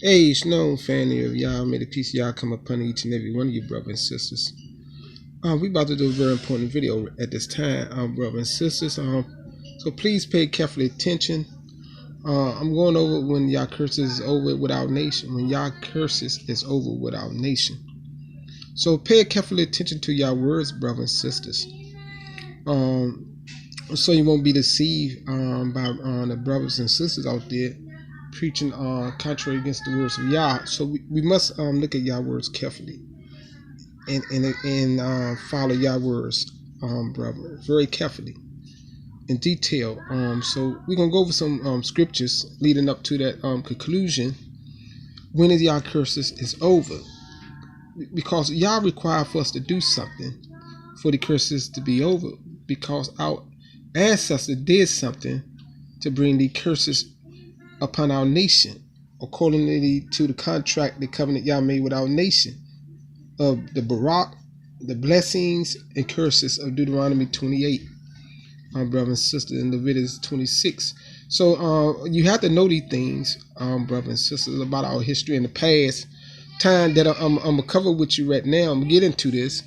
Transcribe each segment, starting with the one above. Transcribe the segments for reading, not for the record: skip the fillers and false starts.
Hey, Snow family of y'all. May the peace of y'all come upon each and every one of you, brothers and sisters. We about to do a very important video at this time, brothers and sisters. So please pay careful attention. I'm going over when y'all curses is over with our nation. When y'all curses is over with our nation. So pay careful attention to y'all words, brothers and sisters. So you won't be deceived by the brothers and sisters out there preaching contrary against the words of Yah. So we must look at Yah words carefully and follow Yah words, brother, very carefully in detail. So we're gonna go over some scriptures leading up to that conclusion. When is Yah curses is over, because Yah required for us to do something for the curses to be over, because our ancestors did something to bring the curses upon our nation, accordingly to the contract, the covenant Yah made with our nation of the Barak, the blessings and curses of Deuteronomy 28, my brother and sister, in Leviticus 26. So you have to know these things, brothers and sisters, about our history in the past time that I'm gonna cover with you right now. I'm gonna get into this.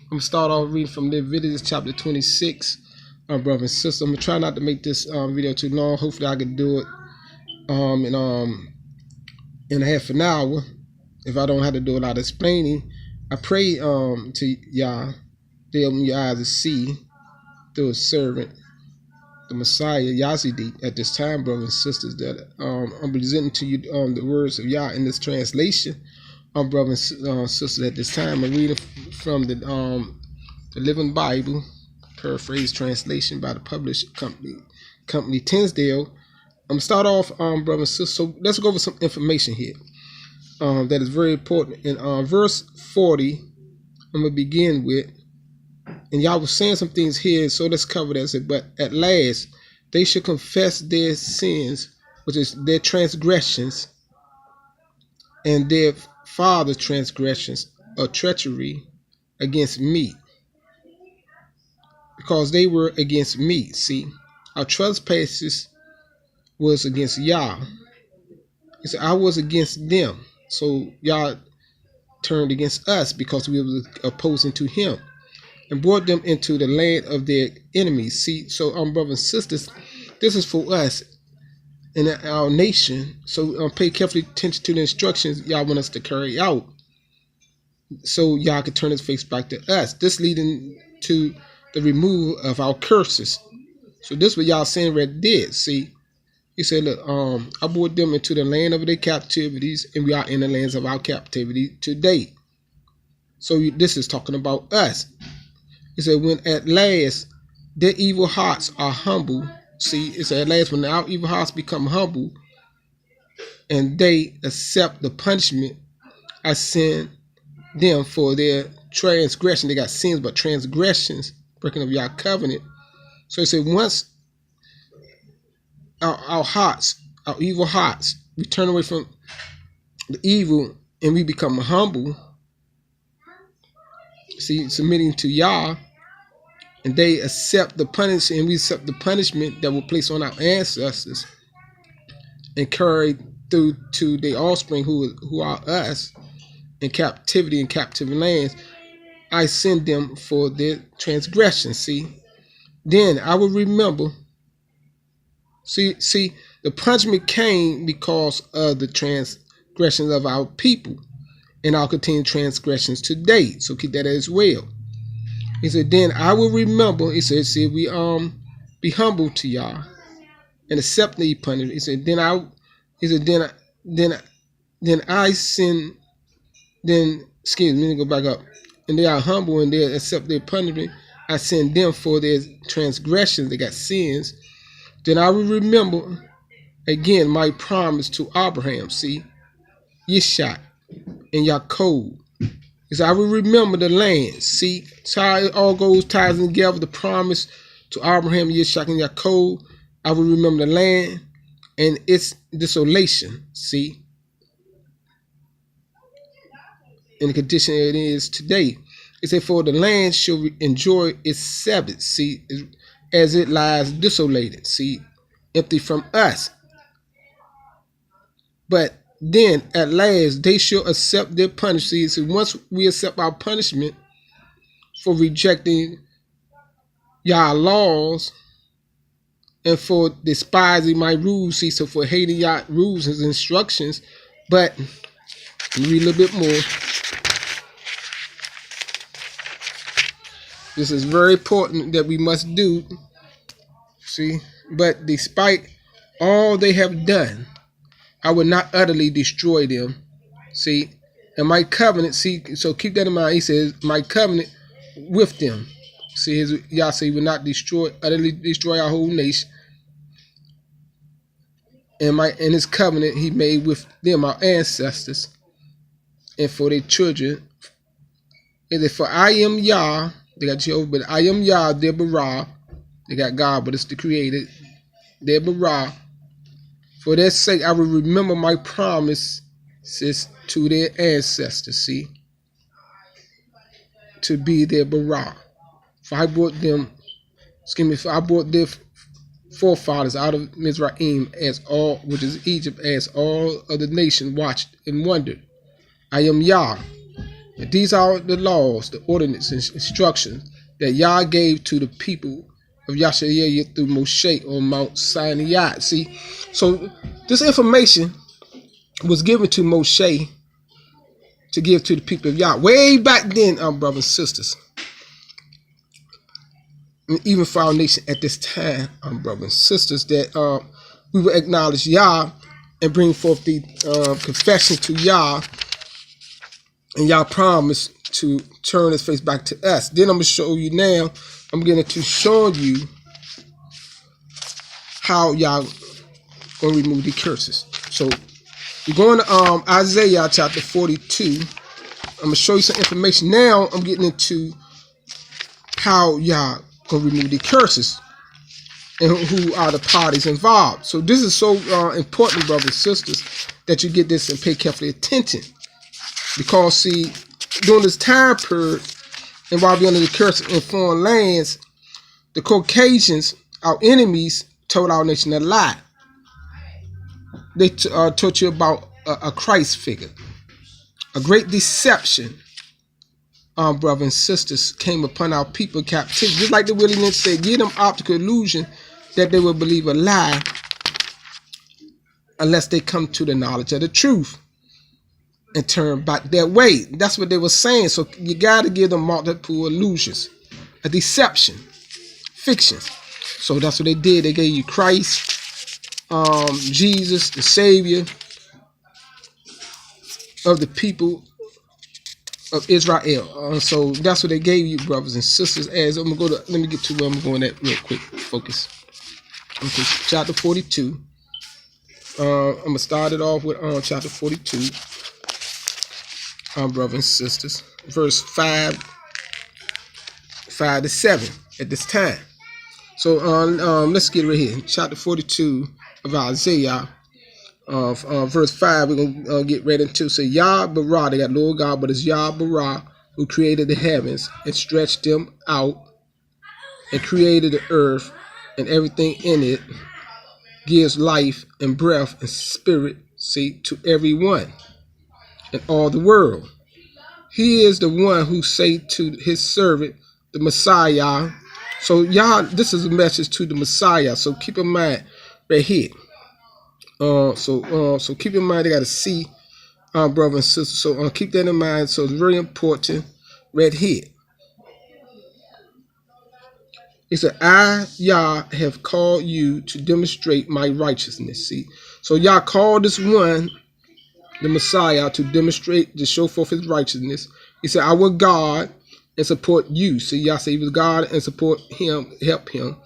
I'm gonna start off reading from Leviticus chapter 26, brothers and sisters. I'm gonna try not to make this video too long. Hopefully I can do it in half an hour. If I don't have to do a lot of explaining, I pray to Yah, they open your eyes to see through a servant, the Messiah, Yazidi, at this time, brothers and sisters, that I'm presenting to you the words of Yah in this translation. Brothers and sisters, at this time, I'm reading from the Living Bible, paraphrase translation by the published company Tinsdale. I'm gonna start off, brothers and sisters. So let's go over some information here that is very important. In verse 40, I'm gonna begin with, and y'all was saying some things here, so let's cover that. But at last, they should confess their sins, which is their transgressions, and their father's transgressions of treachery against me, because they were against me. See, our trespasses was against Yah. He said, I was against them. So Yah turned against us because we were opposing to him, and brought them into the land of their enemies. See, so brothers and sisters, this is for us in our nation. So pay carefully attention to the instructions Yah want us to carry out, so Yah could turn his face back to us. This leading to the removal of our curses. So this is what Yah saying right there. See, he said, look, I brought them into the land of their captivities, and we are in the lands of our captivity today. So this is talking about us. He said, when at last their evil hearts are humble. See, it said at last when our evil hearts become humble and they accept the punishment I send them for their transgression. They got sins, but transgressions, breaking of Yah covenant. So he said, once our hearts, our evil hearts, we turn away from the evil and we become humble, see, submitting to Yah, and they accept the punishment, and we accept the punishment that will place on our ancestors and carry through to their offspring who are us in captivity in captive lands. I send them for their transgression. See, then I will remember. See, the punishment came because of the transgressions of our people and our continued transgressions today. So keep that as well. He said, then I will remember. He said, see, we be humble to Yah and accept the punishment. He said, then I send, then, excuse me, let me go back up. And they are humble and they accept their punishment. I send them for their transgressions. They got sins. Then I will remember again my promise to Abraham. See, Yishak and Yaakov. He said, I will remember the land. See, so how it all goes, ties together. The promise to Abraham, Yishak, and Yaakov. I will remember the land and its desolation. See, in the condition it is today. It said, for the land shall enjoy its Sabbath. See, as it lies desolated. See, empty from us. But then at last they shall accept their punishment. So once we accept our punishment for rejecting Yah laws and for despising my rules, see, so for hating Yah rules and instructions. But read a little bit more. This is very important that we must do. See, but despite all they have done, I will not utterly destroy them. See, and my covenant, see, so keep that in mind. He says, my covenant with them. See, Yah say he will not utterly destroy our whole nation. And his covenant he made with them, our ancestors, and for their children. And for I am Yah, they got Jehovah, but I am Yah, their Bara. They got God, but it's the Creator, their Bara. For their sake, I will remember my promises to their ancestors, see, to be their Bara. For I brought them, for I brought their forefathers out of Mizraim, as all, which is Egypt, as all of the nation watched and wondered. I am Yah. And these are the laws, the ordinances, and instructions that Yah gave to the people of Yasharahs through Moshe on Mount Sinai. See, so this information was given to Moshe to give to the people of Yah way back then, our brothers and sisters. And even for our nation at this time, our brothers and sisters, that we will acknowledge Yah and bring forth the confession to Yah, and Yah promised to turn his face back to us. Then I'm going to show you now, I'm getting to show you how Yah going to remove the curses. So we're going to Isaiah chapter 42. I'm going to show you some information. Now I'm getting into how Yah going to remove the curses and who are the parties involved. So this is so important, brothers and sisters, that you get this and pay carefully attention. Because, see, during this time period, and while we're under the curse in foreign lands, the Caucasians, our enemies, told our nation a lie. They taught you about a Christ figure. A great deception, brothers and sisters, came upon our people in captivity. Just like the Willie Lynch said, give them optical illusion that they will believe a lie unless they come to the knowledge of the truth and turn back their way. That's what they were saying. So you got to give them multiple illusions, a deception, fictions. So that's what they did. They gave you Christ, Jesus, the Savior of the people of Israel. So that's what they gave you, brothers and sisters. As I'm gonna go to, let me get to where I'm going at real quick. Focus. Okay, chapter 42. I'm gonna start it off with chapter 42. Brothers and sisters, verse 5 to 7 at this time. So let's get right here. Chapter 42 of Isaiah, verse 5, we're going to get right into. So Yah Bara, they got Lord God, but it's Yah Bara who created the heavens and stretched them out and created the earth and everything in it, gives life and breath and spirit, see, to everyone in all the world. He is the one who say to his servant, the Messiah. So Yah, this is a message to the Messiah. So keep in mind right here. So keep in mind, they got to see, brothers and sisters. So keep that in mind. So it's very important right here. It said, I, Yah, have called you to demonstrate my righteousness. See, so Yah called this one, the Messiah, to demonstrate, to show forth his righteousness. He said, I will guard and support you. See, Yah said he was God and support him, help him.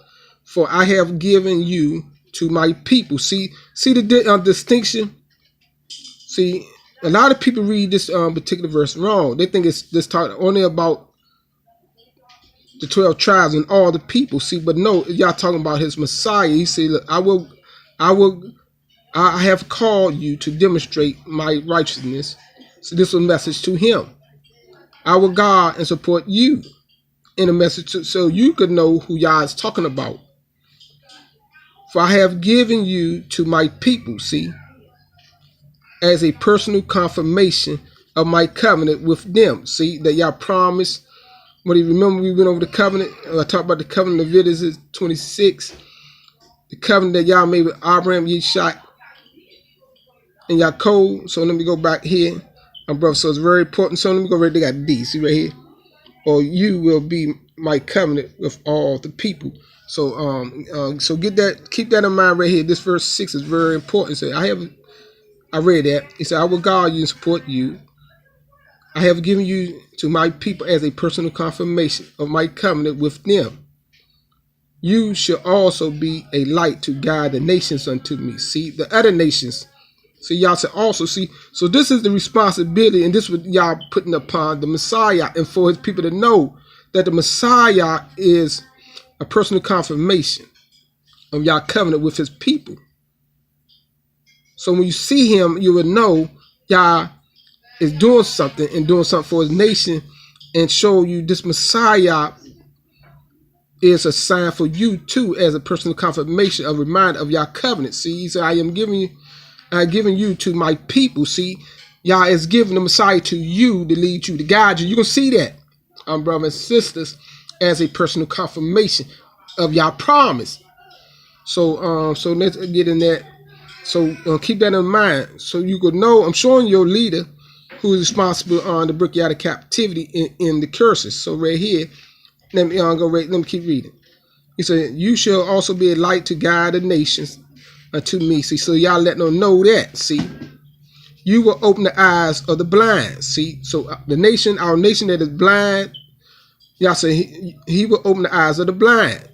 For I have given you to my people. See the distinction? See, a lot of people read this particular verse wrong. They think it's this talk only about the 12 tribes and all the people. See, but no, y'all talking about his Messiah. He said, look, I have called you to demonstrate my righteousness. So this was a message to him. I will guard and support you in a message so you could know who Yah is talking about. For I have given you to my people, see. as a personal confirmation of my covenant with them. See, that y'all promised. What do you remember? We went over the covenant. I talked about the covenant of Leviticus 26. The covenant that y'all made with Abraham, Yitzhak, and Yaakov. So let me go back here. My brother, so it's very important. So let me go right. They got D. See right here. Or you will be my covenant with all the people. So so get that, keep that in mind right here. This verse 6 is very important. So I read that. It said, I will guard you and support you. I have given you to my people as a personal confirmation of my covenant with them. You shall also be a light to guide the nations unto me. See, the other nations. See, y'all said also, see, so this is the responsibility, and this is what y'all putting upon the Messiah, and for his people to know that the Messiah is a personal confirmation of y'all covenant with his people. So when you see him, you will know y'all is doing something and doing something for his nation, and show you this Messiah is a sign for you too, as a personal confirmation, a reminder of y'all covenant. See, he said, I am giving you to my people. See, y'all is giving the Messiah to you to lead you, to guide you. You can see that, brothers and sisters, as a personal confirmation of y'all promise. So so let's get in that. So keep that in mind. So you could know, I'm showing your leader who is responsible to bring you out of captivity in the curses. So right here, let me keep reading. He said, you shall also be a light to guide the nations unto me. See, so y'all let them know that. See, you will open the eyes of the blind. See, so the nation, our nation that is blind, y'all say he will open the eyes of the blind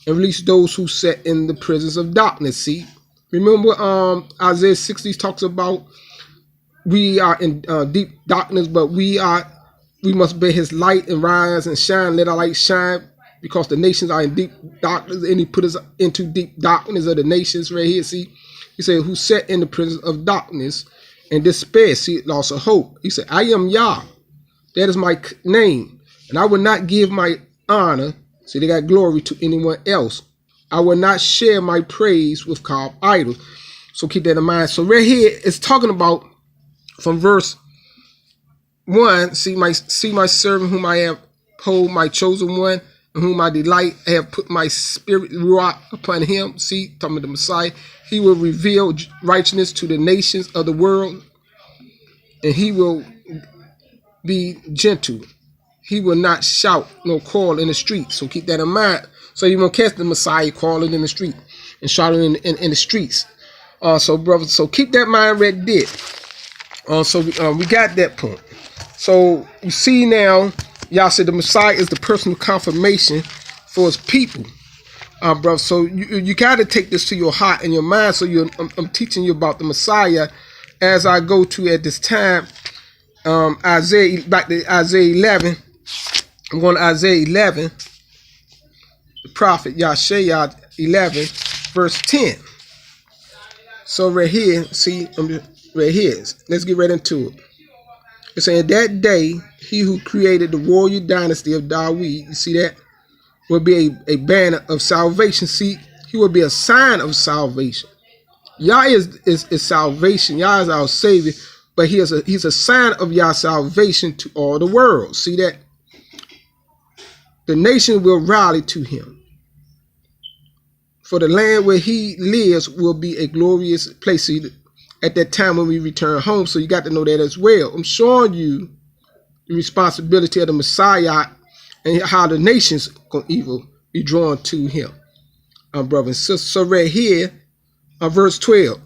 and release those who sat in the prisons of darkness. See, remember Isaiah 60 talks about we are in deep darkness, but we must bear his light and rise and shine. Let our light shine, because the nations are in deep darkness, and he put us into deep darkness of the nations right here. See, he said, who sat in the prison of darkness and despair, see, loss of hope. He said, I am Yah. That is my name. And I will not give my honor, see, they got glory, to anyone else. I will not share my praise with carved idols. So keep that in mind. So right here, it's talking about from verse 1, see my servant whom I have hold, my chosen one, in whom I delight. I have put my spirit ruach upon him. See, talking about the Messiah. He will reveal righteousness to the nations of the world, and he will be gentle. He will not shout nor call in the street. So keep that in mind. So you won't catch the Messiah calling in the street and shouting in the streets. So brothers, so keep that mind right there. So we got that point. So you see now, y'all said the Messiah is the personal confirmation for his people, brother. So you got to take this to your heart and your mind. So I'm teaching you about the Messiah as I go to at this time. Back to Isaiah 11. I'm going to Isaiah 11, the prophet Yeshaya 11, verse 10. So right here, see, right here, let's get right into it. It's saying, that day, he who created the royal dynasty of David, you see that, will be a banner of salvation. See, he will be a sign of salvation. Yah is salvation. Yah is our Savior, but he's a sign of Yah's salvation to all the world. See that? The nation will rally to him. For the land where he lives will be a glorious place. See, at that time when we return home. So you got to know that as well. I'm showing you the responsibility of the Messiah and how the nations going to be drawn to him. Brother and sister. So right here, verse 12.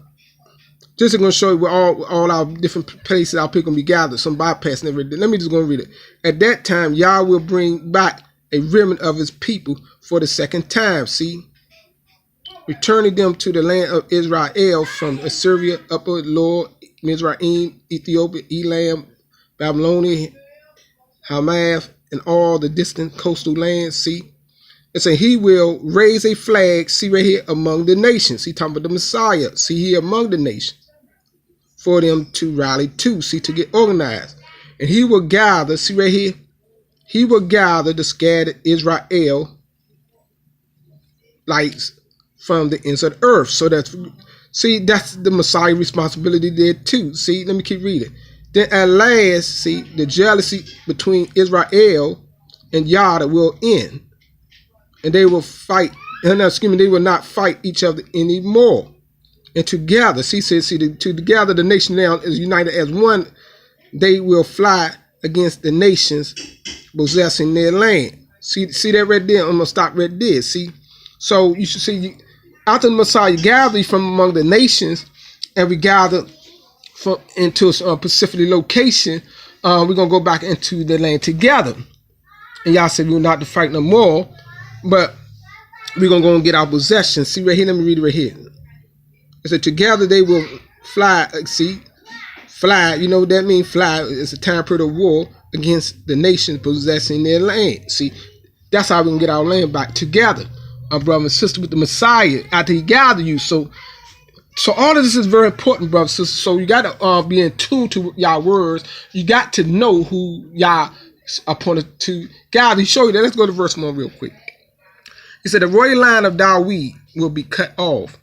This is going to show you where all our different places our people going to be gathered. Some bypassing everything. Let me just go and read it. At that time, Yah will bring back a remnant of his people for the second time. See? Returning them to the land of Israel from Assyria, Upper Lord, Mizraim, Ethiopia, Elam, Babylonia, Hamath, and all the distant coastal lands. See? It says he will raise a flag, see right here, among the nations. See, talking about the Messiah. See here among the nations. For them to rally to, see, to get organized. And he will gather, see right here, he will gather the scattered Israel lights from the ends of the earth. So that's See, that's the Messiah responsibility there too. See, let me keep reading. Then at last, see, the jealousy between Israel and Yah will end. And they will fight, they will not fight each other anymore. And together, together the nation now is united as one. They will fly against the nations possessing their land. See that right there? I'm going to stop right there. See? So you should see, after the Messiah gathered from among the nations, and we gather into a specific location, we're going to go back into the land together. And y'all said we will not to fight no more, but we're going to go and get our possession. See right here, let me read it right here. It said, together they will fly, fly, you know what that means? Fly is a time period of war against the nations possessing their land. See, that's how we can get our land back together, our brother and sister, with the Messiah after he gathered you. So all of this is very important, brother and sister. So you got to be in tune to y'all words. You got to know who y'all appointed to gather. He showed you that. Let's go to verse 1 real quick. He said, the royal line of David will be cut off,